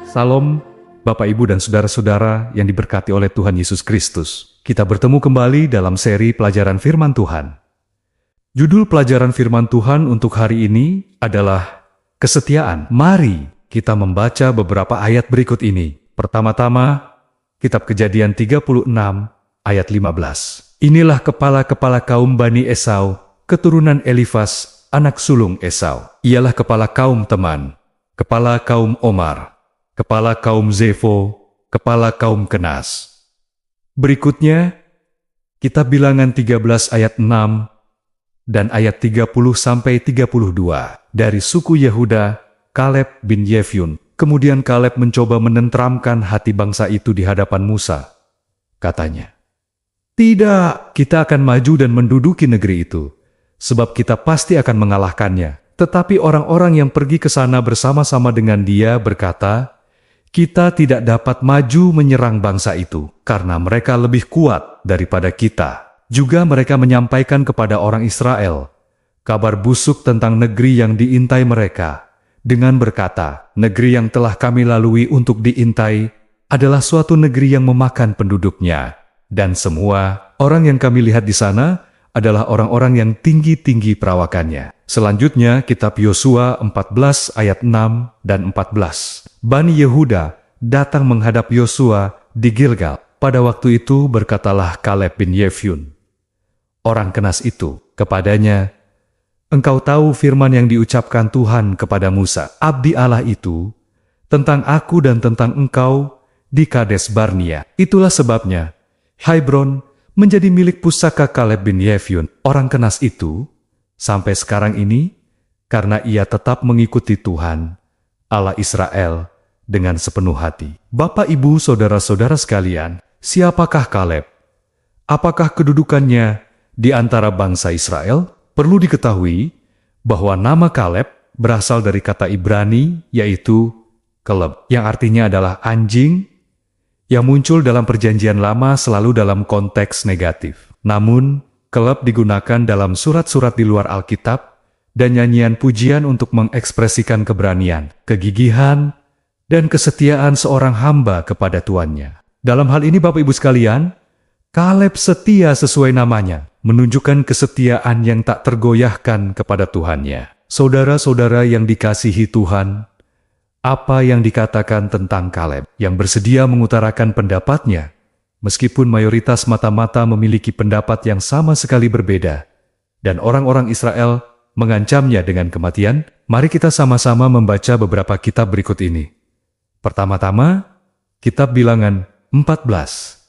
Salam, Bapak, Ibu, dan saudara-saudara yang diberkati oleh Tuhan Yesus Kristus. Kita bertemu kembali dalam seri pelajaran firman Tuhan. Judul pelajaran firman Tuhan untuk hari ini adalah kesetiaan. Mari kita membaca beberapa ayat berikut ini. Pertama-tama, Kitab Kejadian 36 ayat 15. Inilah kepala-kepala kaum Bani Esau, keturunan Elifas, anak sulung Esau. Ialah kepala kaum Teman, kepala kaum Omar, kepala kaum Zefo, kepala kaum Kenas. Berikutnya, Kitab Bilangan 13 ayat 6 dan ayat 30-32. Dari suku Yehuda, Kaleb bin Yefun. Kemudian Kaleb mencoba menenteramkan hati bangsa itu di hadapan Musa. Katanya, "Tidak, kita akan maju dan menduduki negeri itu, sebab kita pasti akan mengalahkannya." Tetapi orang-orang yang pergi ke sana bersama-sama dengan dia berkata, "Kita tidak dapat maju menyerang bangsa itu, karena mereka lebih kuat daripada kita." Juga mereka menyampaikan kepada orang Israel kabar busuk tentang negeri yang diintai mereka, dengan berkata, "Negeri yang telah kami lalui untuk diintai adalah suatu negeri yang memakan penduduknya, dan semua orang yang kami lihat di sana adalah orang-orang yang tinggi-tinggi perawakannya." Selanjutnya, Kitab Yosua 14 ayat 6 dan 14. Bani Yehuda datang menghadap Yosua di Gilgal. Pada waktu itu berkatalah Kaleb bin Yefun, orang Kenas itu, kepadanya, "Engkau tahu firman yang diucapkan Tuhan kepada Musa, abdi Allah itu, tentang aku dan tentang engkau di Kades Barnea. Itulah sebabnya Hebron menjadi milik pusaka Kaleb bin Yefun, orang Kenas itu, sampai sekarang ini, karena ia tetap mengikuti Tuhan, Allah Israel, dengan sepenuh hati." Bapak, Ibu, saudara-saudara sekalian, siapakah Kaleb? Apakah kedudukannya di antara bangsa Israel? Perlu diketahui bahwa nama Kaleb berasal dari kata Ibrani, yaitu keleb, yang artinya adalah anjing, yang muncul dalam Perjanjian Lama selalu dalam konteks negatif. Namun, keleb digunakan dalam surat-surat di luar Alkitab dan nyanyian pujian untuk mengekspresikan keberanian, kegigihan, dan kesetiaan seorang hamba kepada tuannya. Dalam hal ini, Bapak Ibu sekalian, Kaleb setia sesuai namanya, menunjukkan kesetiaan yang tak tergoyahkan kepada Tuhannya. Saudara-saudara yang dikasihi Tuhan, apa yang dikatakan tentang Kaleb yang bersedia mengutarakan pendapatnya, meskipun mayoritas mata-mata memiliki pendapat yang sama sekali berbeda, dan orang-orang Israel mengancamnya dengan kematian? Mari kita sama-sama membaca beberapa kitab berikut ini. Pertama-tama, Kitab Bilangan 14,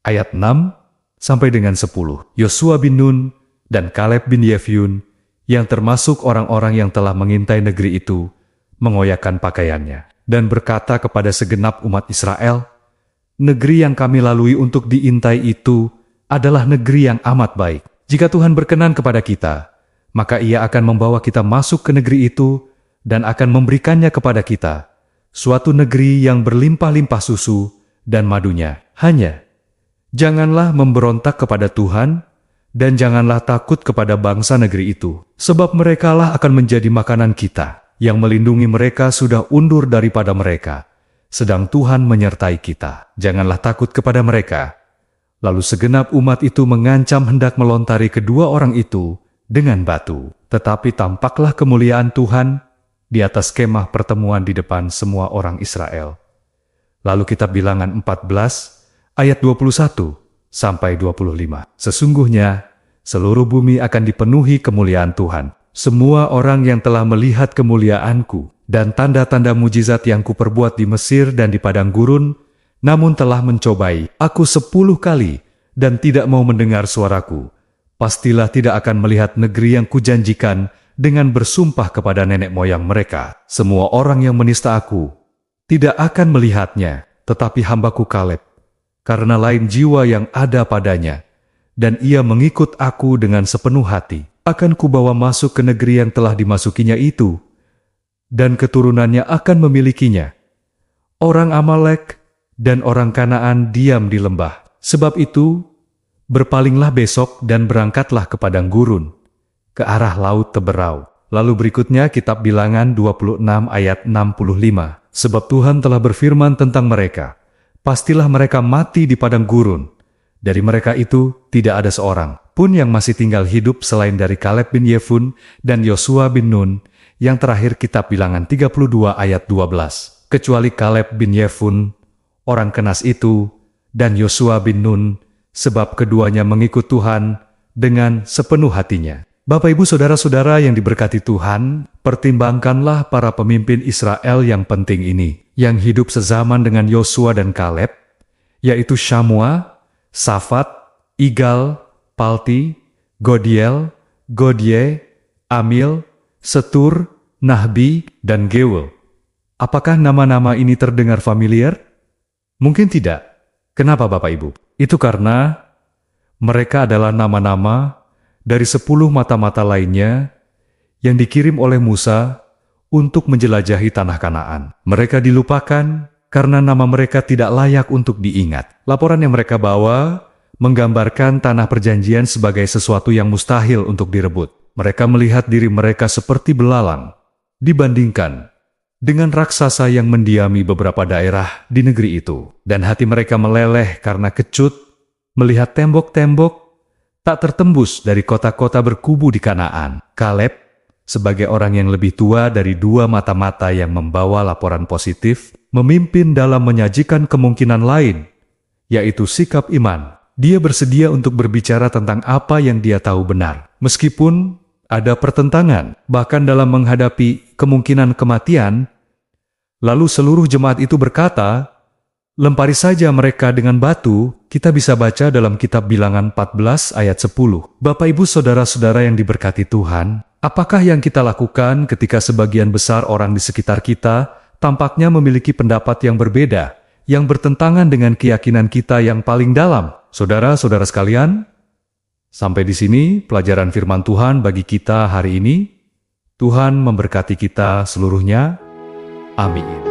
ayat 6 sampai dengan 10. Yosua bin Nun dan Kaleb bin Yefun, yang termasuk orang-orang yang telah mengintai negeri itu, mengoyakkan pakaiannya dan berkata kepada segenap umat Israel, "Negeri yang kami lalui untuk diintai itu adalah negeri yang amat baik. Jika Tuhan berkenan kepada kita, maka Ia akan membawa kita masuk ke negeri itu dan akan memberikannya kepada kita, suatu negeri yang berlimpah-limpah susu dan madunya. Hanya janganlah memberontak kepada Tuhan, dan janganlah takut kepada bangsa negeri itu, sebab merekalah akan menjadi makanan kita. Yang melindungi mereka sudah undur daripada mereka, sedang Tuhan menyertai kita. Janganlah takut kepada mereka." Lalu segenap umat itu mengancam hendak melontari kedua orang itu dengan batu. Tetapi tampaklah kemuliaan Tuhan di atas kemah pertemuan di depan semua orang Israel. Lalu Kitab Bilangan 14 ayat 21 sampai 25. "Sesungguhnya seluruh bumi akan dipenuhi kemuliaan Tuhan. Semua orang yang telah melihat kemuliaanku dan tanda-tanda mujizat yang kuperbuat di Mesir dan di padang gurun, namun telah mencobai aku 10 kali dan tidak mau mendengar suaraku, pastilah tidak akan melihat negeri yang kujanjikan dengan bersumpah kepada nenek moyang mereka. Semua orang yang menista aku tidak akan melihatnya, tetapi hambaku Kaleb, karena lain jiwa yang ada padanya, dan ia mengikut aku dengan sepenuh hati, akan kubawa masuk ke negeri yang telah dimasukinya itu, dan keturunannya akan memilikinya. Orang Amalek dan orang Kanaan diam di lembah. Sebab itu, berpalinglah besok dan berangkatlah ke padang gurun, ke arah laut Teberau." Lalu berikutnya Kitab Bilangan 26 ayat 65. Sebab Tuhan telah berfirman tentang mereka, pastilah mereka mati di padang gurun. Dari mereka itu tidak ada seorang pun yang masih tinggal hidup selain dari Kaleb bin Yefun dan Yosua bin Nun, yang terakhir kitab Bilangan 32 ayat 12. Kecuali Kaleb bin Yefun, orang Kenas itu, dan Yosua bin Nun, sebab keduanya mengikut Tuhan dengan sepenuh hatinya. Bapak, Ibu, Saudara-saudara yang diberkati Tuhan, pertimbangkanlah para pemimpin Israel yang penting ini, yang hidup sezaman dengan Yosua dan Kaleb, yaitu Syamua, Safat, Igal, Palti, Godiel, Godie, Amil, Setur, Nahbi, dan Gewel. Apakah nama-nama ini terdengar familiar? Mungkin tidak. Kenapa Bapak Ibu? Itu karena mereka adalah nama-nama dari 10 mata-mata lainnya yang dikirim oleh Musa untuk menjelajahi tanah Kanaan. Mereka dilupakan karena nama mereka tidak layak untuk diingat. Laporan yang mereka bawa menggambarkan tanah perjanjian sebagai sesuatu yang mustahil untuk direbut. Mereka melihat diri mereka seperti belalang dibandingkan dengan raksasa yang mendiami beberapa daerah di negeri itu. Dan hati mereka meleleh karena kecut melihat tembok-tembok tak tertembus dari kota-kota berkubu di Kanaan. Kaleb, sebagai orang yang lebih tua dari 2 mata-mata yang membawa laporan positif, memimpin dalam menyajikan kemungkinan lain, yaitu sikap iman. Dia bersedia untuk berbicara tentang apa yang dia tahu benar. Meskipun ada pertentangan, bahkan dalam menghadapi kemungkinan kematian, lalu seluruh jemaat itu berkata, "Lempari saja mereka dengan batu." Kita bisa baca dalam kitab Bilangan 14 ayat 10. Bapak, Ibu, Saudara-saudara yang diberkati Tuhan, apakah yang kita lakukan ketika sebagian besar orang di sekitar kita tampaknya memiliki pendapat yang berbeda, yang bertentangan dengan keyakinan kita yang paling dalam? Saudara-saudara sekalian, sampai di sini pelajaran firman Tuhan bagi kita hari ini. Tuhan memberkati kita seluruhnya. Amin.